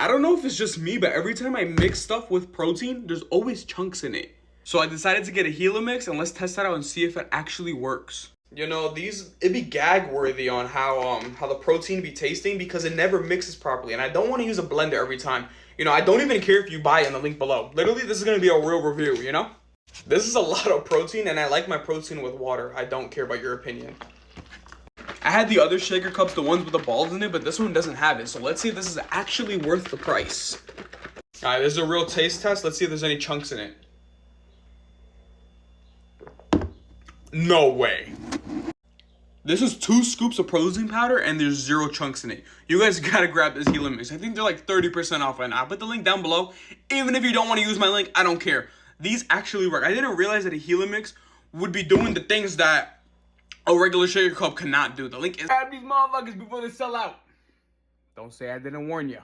I don't know if it's just me, but every time I mix stuff with protein, there's always chunks in it. So I decided to get a Gila mix and let's test that out and see if it actually works. You know, it'd be gag worthy on how the protein be tasting because it never mixes properly. And I don't want to use a blender every time. You know, I don't even care if you buy it in the link below. Literally, this is going to be a real review, you know? This is a lot of protein and I like my protein with water. I don't care about your opinion. I had the other shaker cups, the ones with the balls in it, but this one doesn't have it. So let's see if this is actually worth the price. All right, this is a real taste test. Let's see if there's any chunks in it. No way. This is 2 scoops of protein powder and there's 0 chunks in it. You guys gotta grab this Gila mix. I think they're like 30% off right now. I'll put the link down below. Even if you don't want to use my link, I don't care. These actually work. I didn't realize that a Gila mix would be doing the things that a regular shaker cup cannot do. The link is... Grab these motherfuckers before they sell out. Don't say I didn't warn you.